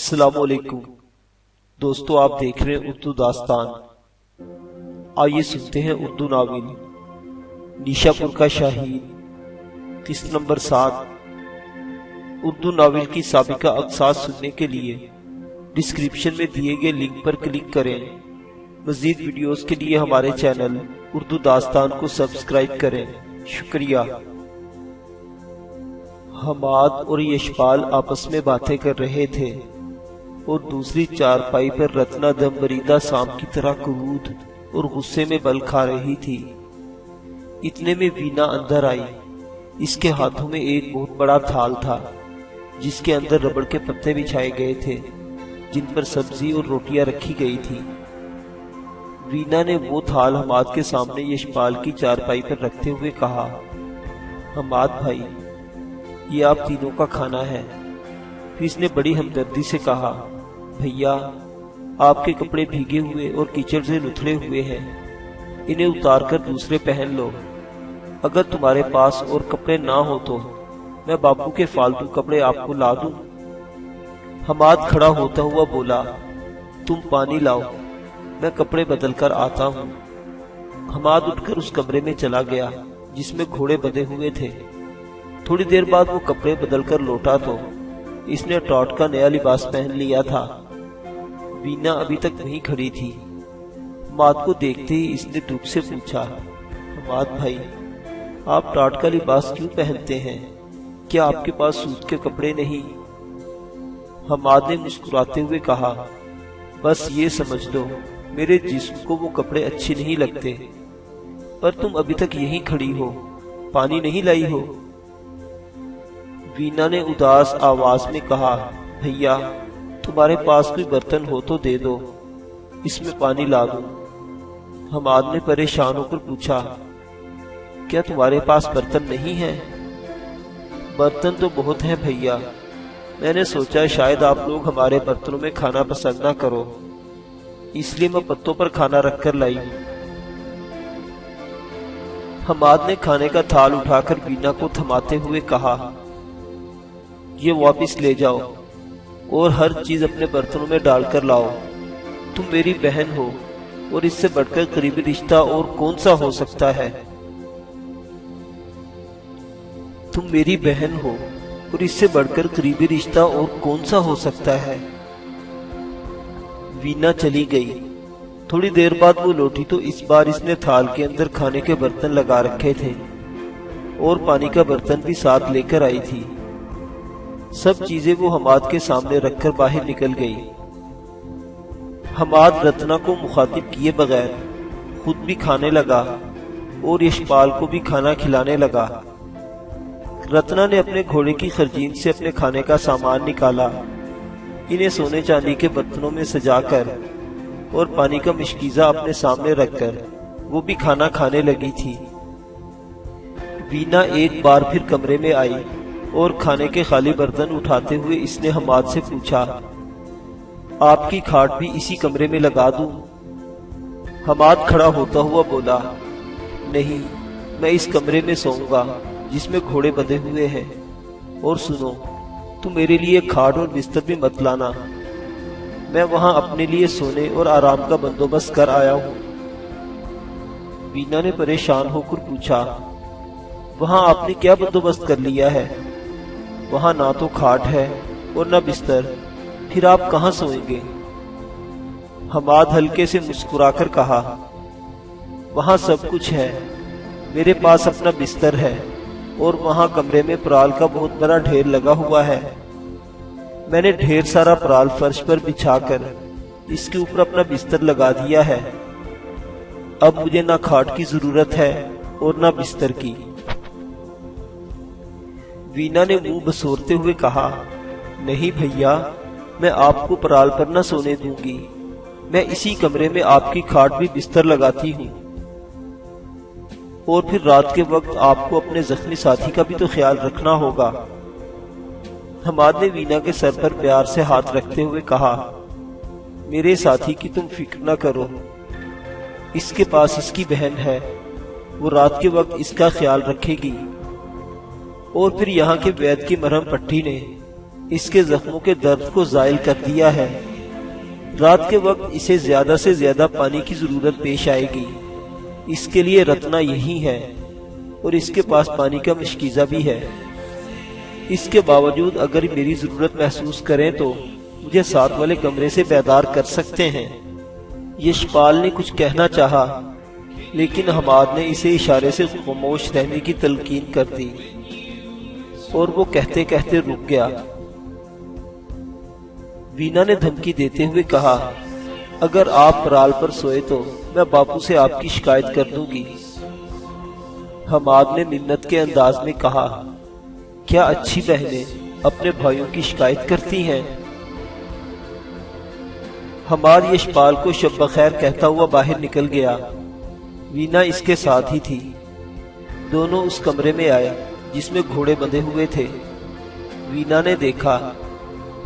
السلام علیکم دوستو، آپ دیکھ رہے ہیں اردو داستان۔ آئیے سنتے ہیں اردو ناول نیشا پور کا شاہین، قسط نمبر 7۔ اردو ناول کی سابقہ اقساط سننے کے لیے ڈسکرپشن میں دیے گئے لنک پر کلک کریں۔ مزید ویڈیوز کے لیے ہمارے چینل اردو داستان کو سبسکرائب کریں۔ شکریہ۔ حماد اور یشپال آپس میں باتیں کر رہے تھے اور دوسری چارپائی پر رتنا دم بریدہ سام کی طرح کرود اور غصے میں بل کھا رہی تھی۔ اتنے میں وینا اندر آئی۔ اس کے ہاتھوں میں ایک بہت بڑا تھال تھا جس کے اندر ربڑ کے پتے بچھائے گئے تھے جن پر سبزی اور روٹیاں رکھی گئی تھی۔ وینا نے وہ تھال حماد کے سامنے یشپال کی چارپائی پر رکھتے ہوئے کہا، حماد بھائی، یہ آپ تینوں کا کھانا ہے۔ پھر اس نے بڑی ہمدردی سے کہا، بھیا، آپ کے کپڑے بھیگے ہوئے اور کیچڑ سے لتھڑے ہوئے ہیں، انہیں اتار کر دوسرے پہن لو۔ اگر تمہارے پاس اور کپڑے نہ ہو تو میں باپو کے فالتو کپڑے آپ کو لا دوں۔ حماد کھڑا ہوتا ہوا بولا، تم پانی لاؤ، میں کپڑے بدل کر آتا ہوں۔ حماد اٹھ کر اس کمرے میں چلا گیا جس میں گھوڑے بندھے ہوئے تھے۔ تھوڑی دیر بعد وہ کپڑے بدل کر لوٹا تو اس نے ٹاٹ کا نیا لباس پہن لیا تھا۔ وینا ابھی تک وہیں کھڑی تھی۔ حماد کو دیکھتے ہی اس نے دکھ سے پوچھا، حماد بھائی، آپ ٹاٹ کا لباس کیوں پہنتے ہیں؟ کیا آپ کے پاس سوت کے کپڑے نہیں؟ حماد نے مسکراتے ہوئے کہا، بس یہ سمجھ لو میرے جسم کو وہ کپڑے اچھے نہیں لگتے۔ پر تم ابھی تک یہیں کھڑی ہو، پانی نہیں لائی ہو؟ وینا نے اداس آواز میں کہا، بھیا، تمہارے پاس کوئی برتن ہو تو دے دو، اس میں پانی لا دوں۔ حماد نے پریشان ہو کر پوچھا، کیا تمہارے پاس برتن نہیں ہیں؟ برتن تو بہت ہیں بھیا، میں نے سوچا شاید آپ لوگ ہمارے برتنوں میں کھانا پسند نہ کرو، اس لیے میں پتوں پر کھانا رکھ کر لائی ہوں۔ حماد نے کھانے کا تھال اٹھا کر وینا کو تھماتے ہوئے کہا، یہ واپس لے جاؤ اور ہر چیز اپنے برتنوں میں ڈال کر لاؤ۔ تم میری بہن ہو اور اس سے بڑھ کر قریبی رشتہ اور کون سا ہو سکتا ہے؟ تم میری بہن ہو اور اس سے بڑھ کر قریبی رشتہ اور کون سا ہو سکتا ہے؟ وینا چلی گئی۔ تھوڑی دیر بعد وہ لوٹی تو اس بار اس نے تھال کے اندر کھانے کے برتن لگا رکھے تھے اور پانی کا برتن بھی ساتھ لے کر آئی تھی۔ سب چیزیں وہ حماد کے سامنے رکھ کر باہر نکل گئی۔ حماد رتنا کو مخاطب کیے بغیر خود بھی کھانے لگا اور یشپال کو بھی کھانا کھلانے لگا۔ رتنا نے اپنے گھوڑے کی خرجین سے اپنے کھانے کا سامان نکالا، انہیں سونے چاندی کے برتنوں میں سجا کر اور پانی کا مشکیزہ اپنے سامنے رکھ کر وہ بھی کھانا کھانے لگی تھی۔ وینا ایک بار پھر کمرے میں آئی اور کھانے کے خالی برتن اٹھاتے ہوئے اس نے حماد سے پوچھا، آپ کی کھاٹ بھی اسی کمرے میں لگا دوں؟ حماد کھڑا ہوتا ہوا بولا، نہیں، میں اس کمرے میں سوؤں گا جس میں گھوڑے بندھے ہوئے ہیں۔ اور سنو، تم میرے لیے کھاٹ اور بستر بھی مت لانا، میں وہاں اپنے لیے سونے اور آرام کا بندوبست کر آیا ہوں۔ وینا نے پریشان ہو کر پوچھا، وہاں آپ نے کیا بندوبست کر لیا ہے؟ وہاں نہ تو کھاٹ ہے اور نہ بستر، پھر آپ کہاں سوئیں گے؟ حماد ہلکے سے مسکرا کر کہا، وہاں سب کچھ ہے، میرے پاس اپنا بستر ہے اور وہاں کمرے میں پرال کا بہت بڑا ڈھیر لگا ہوا ہے۔ میں نے ڈھیر سارا پرال فرش پر بچھا کر اس کے اوپر اپنا بستر لگا دیا ہے۔ اب مجھے نہ کھاٹ کی ضرورت ہے اور نہ بستر کی۔ وینا نے منہ بسورتے ہوئے کہا، نہیں بھیا، میں آپ کو پرال پر نہ سونے دوں گی، میں اسی کمرے میں آپ کی کھاٹ بھی بستر لگاتی ہوں۔ اور پھر رات کے وقت آپ کو اپنے زخمی ساتھی کا بھی تو خیال رکھنا ہوگا۔ حماد نے وینا کے سر پر پیار سے ہاتھ رکھتے ہوئے کہا، میرے ساتھی کی تم فکر نہ کرو، اس کے پاس اس کی بہن ہے، وہ رات کے وقت اس کا خیال رکھے گی۔ اور پھر یہاں کے وید کی مرہم پٹی نے اس کے زخموں کے درد کو زائل کر دیا ہے۔ رات کے وقت اسے زیادہ سے زیادہ پانی کی ضرورت پیش آئے گی، اس کے لیے رتنا یہی ہے اور اس کے پاس پانی کا مشکیزہ بھی ہے۔ اس کے باوجود اگر میری ضرورت محسوس کریں تو مجھے ساتھ والے کمرے سے بیدار کر سکتے ہیں۔ یشپال نے کچھ کہنا چاہا لیکن حماد نے اسے اشارے سے خاموش رہنے کی تلقین کر دی اور وہ کہتے کہتے رک گیا۔ وینا نے دھمکی دیتے ہوئے کہا، اگر آپ پرال پر سوئے تو میں باپو سے آپ کی شکایت کر دوں گی۔ حماد نے منت کے انداز میں کہا، کیا اچھی بہنیں اپنے بھائیوں کی شکایت کرتی ہیں؟ حماد یشپال کو شب بخیر کہتا ہوا باہر نکل گیا۔ وینا اس کے ساتھ ہی تھی۔ دونوں اس کمرے میں آئے جس میں گھوڑے بندھے ہوئے تھے۔ وینا نے دیکھا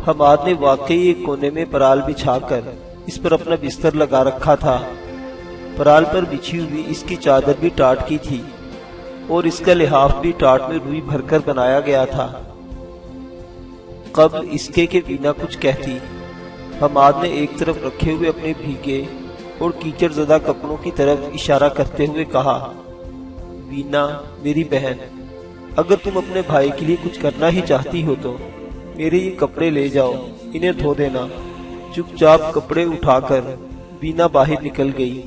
حماد نے واقعی ایک کونے میں پرال بچھا کر اس پر اپنا بستر لگا رکھا تھا۔ پرال پر بچھی ہوئی اس کی چادر بھی ٹاٹ کی تھی اور اس کا لحاف بھی ٹاٹ میں روئی بھر کر بنایا گیا تھا۔ قبل اس کے کہ وینا کچھ کہتی، حماد نے ایک طرف رکھے ہوئے اپنے بھیگے اور کیچڑ زدہ کپڑوں کی طرف اشارہ کرتے ہوئے کہا، وینا میری بہن، اگر تم اپنے بھائی کے لیے کچھ کرنا ہی چاہتی ہو تو میرے یہ کپڑے لے جاؤ، انہیں دھو دینا۔ چپ چاپ کپڑے اٹھا کر وینا باہر نکل گئی۔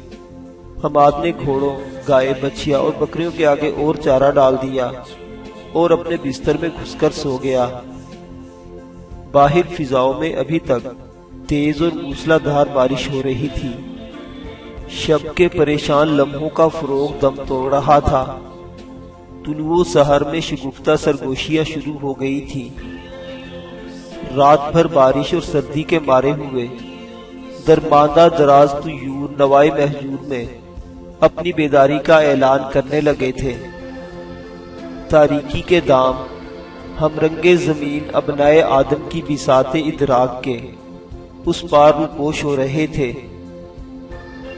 حماد نے گھوڑوں، گائے، بچھیا اور بکریوں کے آگے اور چارہ ڈال دیا اور اپنے بستر میں گھس کر سو گیا۔ باہر فضاؤں میں ابھی تک تیز اور موسلا دھار بارش ہو رہی تھی۔ شب کے پریشان لمحوں کا فروغ دم توڑ رہا تھا۔ طلوع سحر میں شگفتہ سرگوشیاں شروع ہو گئی تھی۔ رات بھر بارش اور سردی کے مارے ہوئے درماندہ دراز طیور نوائے مہجور میں اپنی بیداری کا اعلان کرنے لگے تھے۔ تاریکی کے دام ہم رنگے زمین ابنائے آدم کی بساط ادراک کے اس پار روپوش ہو رہے تھے۔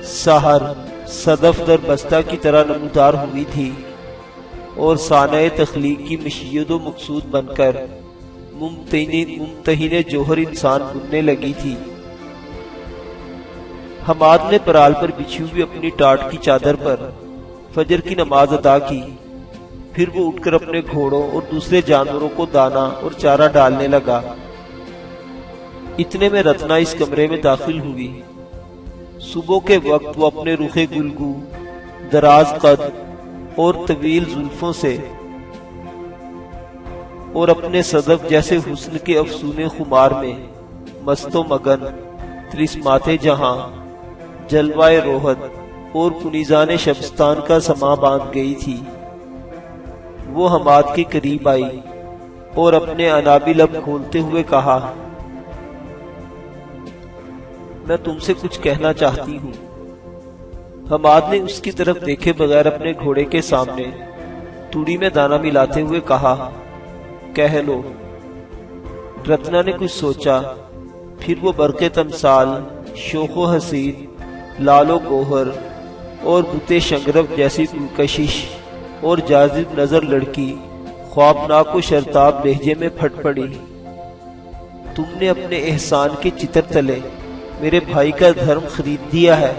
سحر صدف در بستہ کی طرح نمودار ہوئی تھی اور صانع تخلیق کی مشیت و مقصود بن کر ممتحن جوہر انسان بننے لگی تھی۔ حماد نے پرال پر بچھی ہوئی اپنی ٹاٹ کی چادر پر فجر کی نماز ادا کی، پھر وہ اٹھ کر اپنے گھوڑوں اور دوسرے جانوروں کو دانا اور چارہ ڈالنے لگا۔ اتنے میں رتنا اس کمرے میں داخل ہوئی۔ صبح کے وقت وہ اپنے رخ گلگو، دراز قد اور طویل زلفوں سے اور اپنے صدف جیسے حسن کے افسونے خمار میں مست و مگن، ترسمات جہاں، جلوائے روحت اور کنیزان شبستان کا سما باندھ گئی تھی۔ وہ حماد کے قریب آئی اور اپنے انابی لب کھولتے ہوئے کہا، میں تم سے کچھ کہنا چاہتی ہوں۔ حماد نے اس کی طرف دیکھے بغیر اپنے گھوڑے کے سامنے توڑی میں دانا ملاتے ہوئے کہا، کہہ لو۔ رتنا نے کچھ سوچا، پھر وہ برق تمثال، شوخ و حسین، لال و گوہر اور بت شنگرف جیسی پرکشش اور جاذب نظر لڑکی خوابناک و شرطاب لہجے میں پھٹ پڑی، تم نے اپنے احسان کے چتر تلے میرے بھائی کا دھرم خرید دیا ہے۔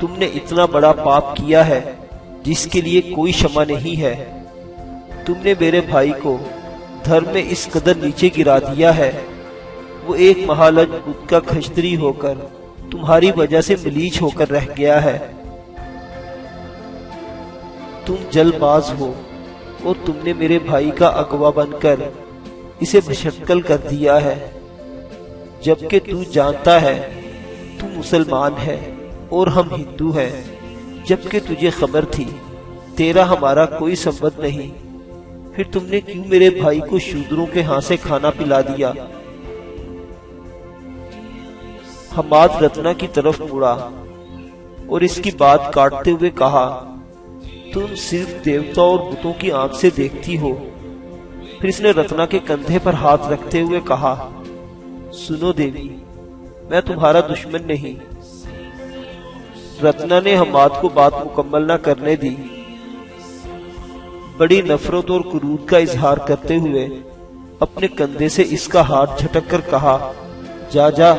تم نے اتنا بڑا پاپ کیا ہے جس کے لیے کوئی شمع نہیں ہے۔ تم نے میرے بھائی کو دھرم میں اس قدر نیچے گرا دیا ہے، وہ ایک مہالج بت کا کھچتری ہو کر تمہاری وجہ سے ملیچ ہو کر رہ گیا ہے۔ تم جل باز ہو اور تم نے میرے بھائی کا اغوا بن کر اسے بھشکل کر دیا ہے، جبکہ تو جانتا ہے تو مسلمان ہے اور ہم ہندو ہیں، جبکہ تجھے خبر تھی تیرا ہمارا کوئی سبب نہیں، پھر تم نے کیوں میرے بھائی کو شودروں کے ہاں سے کھانا پلا دیا؟ حماد رتنا کی طرف مڑا اور اس کی بات کاٹتے ہوئے کہا، تم صرف دیوتا اور بتوں کی آنکھ سے دیکھتی ہو۔ پھر اس نے رتنا کے کندھے پر ہاتھ رکھتے ہوئے کہا، سنو دیوی، میں تمہارا دشمن نہیں۔ رتنا نے حماد کو بات مکمل نہ کرنے دی۔ بڑی نفرت اور کرود کا اظہار کرتے ہوئے اپنے کندھے سے اس کا ہاتھ جھٹک کر کہا، جا جا،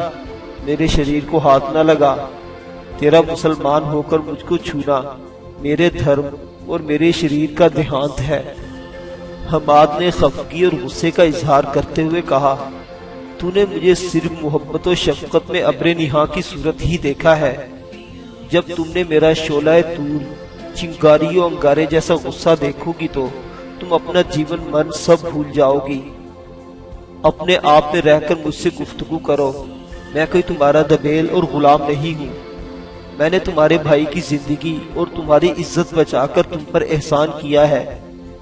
میرے شریر کو ہاتھ نہ لگا، تیرا مسلمان ہو کر مجھ کو چھونا میرے دھرم اور میرے شریر کا دیہانت ہے۔ حماد نے خفگی اور غصے کا اظہار کرتے ہوئے کہا، تو نے مجھے صرف محبت و شفقت میں ابر نہاں کی صورت ہی دیکھا ہے۔ جب تم نے میرا شعلہ طول، چنگاری و انگارے جیسا غصہ دیکھو گی تو تم اپنا جیون من سب بھول جاؤ گی۔ اپنے آپ میں رہ کر مجھ سے گفتگو کرو، میں کوئی تمہارا دبیل اور غلام نہیں ہوں۔ میں نے تمہارے بھائی کی زندگی اور تمہاری عزت بچا کر تم پر احسان کیا ہے،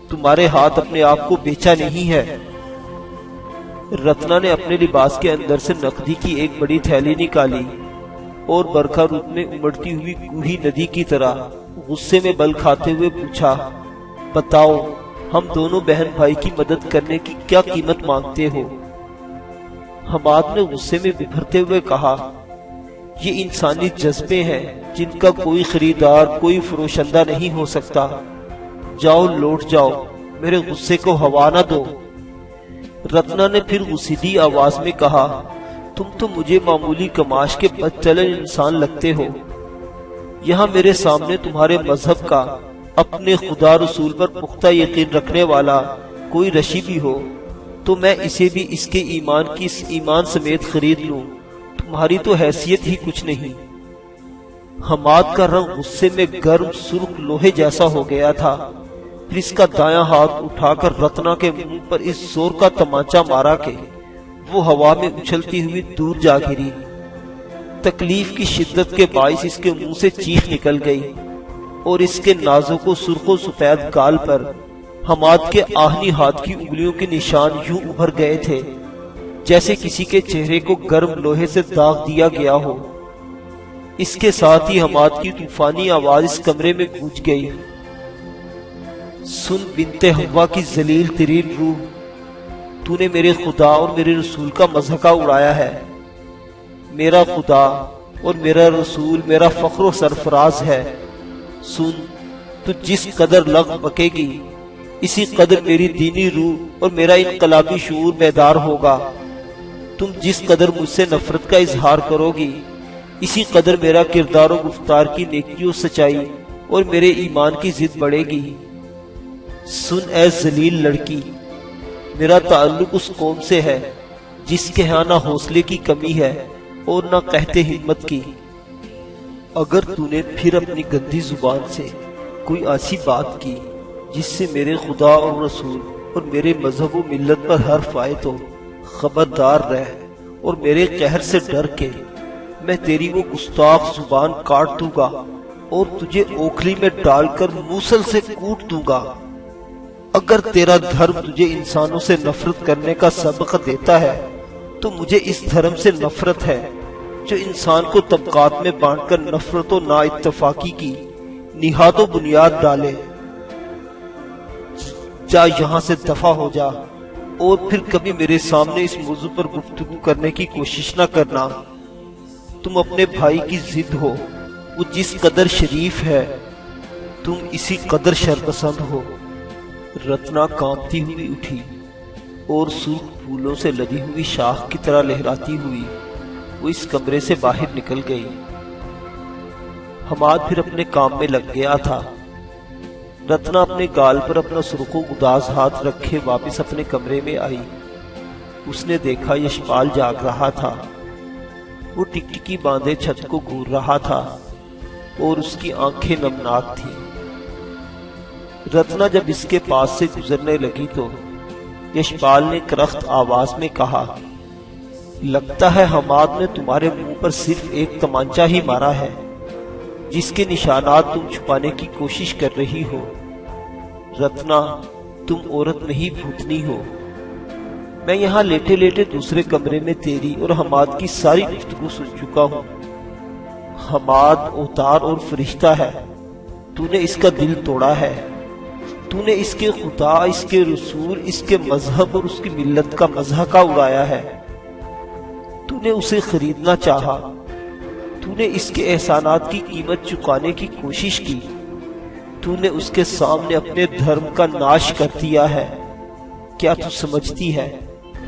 تمہارے ہاتھ اپنے آپ کو بیچا نہیں ہے۔ رتنا نے اپنے لباس کے اندر سے نقدی کی ایک بڑی تھیلی نکالی اور برکھا رود میں امڑتی ہوئی کوہی ندی کی طرح غصے میں بل کھاتے ہوئے پوچھا، بتاؤ، ہم دونوں بہن بھائی کی مدد کرنے کی کیا قیمت مانگتے ہو؟ حماد نے غصے میں ببھرتے ہوئے کہا، یہ انسانی جذبے ہیں جن کا کوئی خریدار، کوئی فروشندہ نہیں ہو سکتا۔ جاؤ، لوٹ جاؤ، میرے غصے کو ہوا نہ دو۔ رتنا نے پھر غصیدی آواز میں کہا، تم تو مجھے معمولی کماش کے بد چلن انسان لگتے ہو۔ یہاں میرے سامنے تمہارے مذہب کا، اپنے خدا رسول پر پختہ یقین رکھنے والا کوئی رشی بھی ہو تو میں اسے بھی اس کے ایمان کی اس ایمان سمیت خرید لوں، تمہاری تو حیثیت ہی کچھ نہیں۔ حماد کا رنگ غصے میں گرم سرخ لوہے جیسا ہو گیا تھا، پھر اس کا دایاں ہاتھ اٹھا کر رتنا کے منہ پر اس زور کا تمانچہ مارا کہ وہ ہوا میں اچھلتی ہوئی دور جا گری۔ تکلیف کی شدت کے باعث اس کے منہ سے چیخ نکل گئی اور اس کے نازک و سرخ و سفید گال پر حماد کے آہنی ہاتھ کی انگلیوں کے نشان یوں ابھر گئے تھے جیسے کسی کے چہرے کو گرم لوہے سے داغ دیا گیا ہو۔ اس کے ساتھ ہی حماد کی طوفانی آواز اس کمرے میں گونج گئی، سن بنت حوا کی ذلیل ترین روح، تو نے میرے خدا اور میرے رسول کا مضحکہ اڑایا ہے۔ میرا خدا اور میرا رسول میرا فخر و سرفراز ہے۔ سن، تو جس قدر لغ بکے گی اسی قدر میری دینی روح اور میرا انقلابی شعور بیدار ہوگا۔ تم جس قدر مجھ سے نفرت کا اظہار کرو گی اسی قدر میرا کردار و گفتار کی نیکی و سچائی اور میرے ایمان کی ضد بڑھے گی۔ سن اے ذلیل لڑکی، میرا تعلق اس قوم سے ہے جس کے ہاں نہ حوصلے کی کمی ہے اور نہ قحط ہمت کی۔ اگر تو نے پھر اپنی گندی زبان سے کوئی ایسی بات کی جس سے میرے خدا اور رسول اور میرے مذہب و ملت پر حرف آئے تو خبردار رہ اور میرے قہر سے ڈر کے میں تیری وہ گستاخ زبان کاٹ دوں گا اور تجھے اوکھلی میں ڈال کر موصل سے کوٹ دوں گا۔ اگر تیرا دھرم تجھے انسانوں سے نفرت کرنے کا سبق دیتا ہے تو مجھے اس دھرم سے نفرت ہے جو انسان کو طبقات میں بانٹ کر نفرت و نا اتفاقی کی نہاد و بنیاد ڈالے۔ جا یہاں سے دفع ہو جا اور پھر کبھی میرے سامنے اس موضوع پر گفتگو کرنے کی کوشش نہ کرنا۔ تم اپنے بھائی کی ضد ہو، وہ جس قدر شریف ہے تم اسی قدر شرپسند ہو۔ رتنا کانپتی ہوئی اٹھی اور سرخ پھولوں سے لدی ہوئی شاخ کی طرح لہراتی ہوئی وہ اس کمرے سے باہر نکل گئی۔ حماد پھر اپنے کام میں لگ گیا تھا۔ رتنا اپنے گال پر اپنا سرخ و گداز ہاتھ رکھے واپس اپنے کمرے میں آئی۔ اس نے دیکھا یشپال جاگ رہا تھا، وہ ٹکٹکی باندھے چھت کو گھور رہا تھا اور اس کی آنکھیں نمناک تھیں۔ رتنا جب اس کے پاس سے گزرنے لگی تو یشپال نے کرخت آواز میں کہا، لگتا ہے حماد نے تمہارے منہ پر صرف ایک تمانچہ ہی مارا ہے جس کے نشانات تم چھپانے کی کوشش کر رہی ہو۔ رتنا، تم عورت نہیں بھوتنی ہو۔ میں یہاں لیٹے لیٹے دوسرے کمرے میں تیری اور حماد کی ساری گفتگو سن چکا ہوں۔ حماد اوتار اور فرشتہ ہے، تو نے اس کا دل توڑا ہے۔ تو نے اس کے خدا، اس کے رسول، اس کے مذہب اور اس کی ملت کا مضحکہ اڑایا ہے۔ تو نے اسے خریدنا چاہا، تو نے اس کے احسانات کی قیمت چکانے کی کوشش کی، تو نے اس کے سامنے اپنے دھرم کا ناش کر دیا ہے۔ کیا تو سمجھتی ہے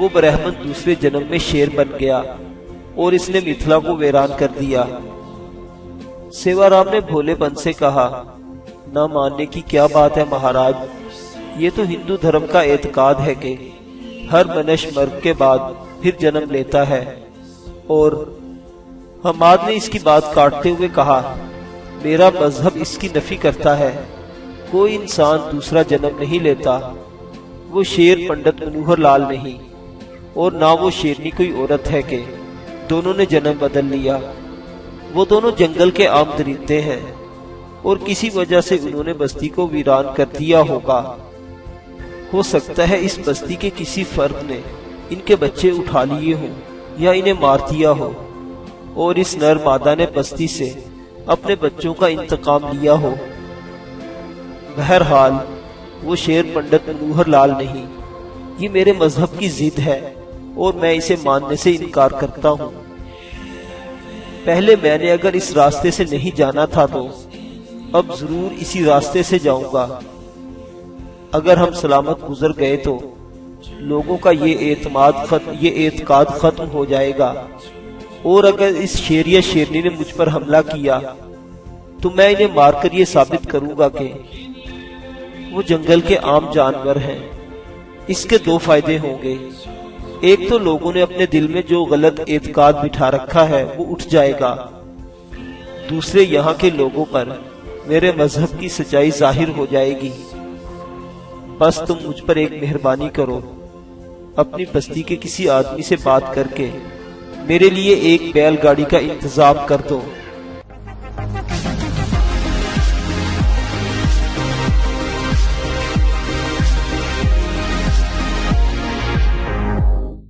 وہ برہمن دوسرے جنم میں شیر بن گیا اور اس نے متھلا کو ویران کر دیا۔ سیوا رام نے بھولے پن سے کہا، نہ ماننے کی کیا بات ہے مہاراج، یہ تو ہندو دھرم کا اعتقاد ہے کہ ہر منش مرگ کے بعد پھر جنم لیتا ہے۔ اور حماد نے اس کی بات کاٹتے ہوئے کہا، میرا مذہب اس کی نفی کرتا ہے، کوئی انسان دوسرا جنم نہیں لیتا، وہ شیر پنڈت منوہر لال نہیں، اور نہ وہ شیرنی کوئی عورت ہے کہ دونوں نے جنم بدل لیا۔ وہ دونوں جنگل کے عام درندے ہیں اور کسی وجہ سے انہوں نے بستی کو ویران کر دیا ہوگا۔ ہو سکتا ہے اس بستی کے کسی فرد نے ان کے بچے اٹھا لیے ہوں یا انہیں مار دیا ہو، اور اس نر مادہ نے بستی سے اپنے بچوں کا انتقام لیا ہو۔ بہرحال وہ شیر پنڈت منوہر لال نہیں، یہ میرے مذہب کی ضد ہے اور میں اسے ماننے سے انکار کرتا ہوں۔ پہلے میں نے اگر اس راستے سے نہیں جانا تھا تو اب ضرور اسی راستے سے جاؤں گا۔ اگر ہم سلامت گزر گئے تو لوگوں کا یہ اعتقاد ختم ہو جائے گا، اور اگر اس شیر یا شیرنی نے مجھ پر حملہ کیا تو میں انہیں مار کر یہ ثابت کروں گا کہ وہ جنگل کے عام جانور ہیں۔ اس کے دو فائدے ہوں گے، ایک تو لوگوں نے اپنے دل میں جو غلط اعتقاد بٹھا رکھا ہے وہ اٹھ جائے گا، دوسرے یہاں کے لوگوں پر میرے مذہب کی سچائی ظاہر ہو جائے گی۔ بس تم مجھ پر ایک مہربانی کرو، اپنی بستی کے کسی آدمی سے بات کر کے میرے لیے ایک بیل گاڑی کا انتظام کر دو۔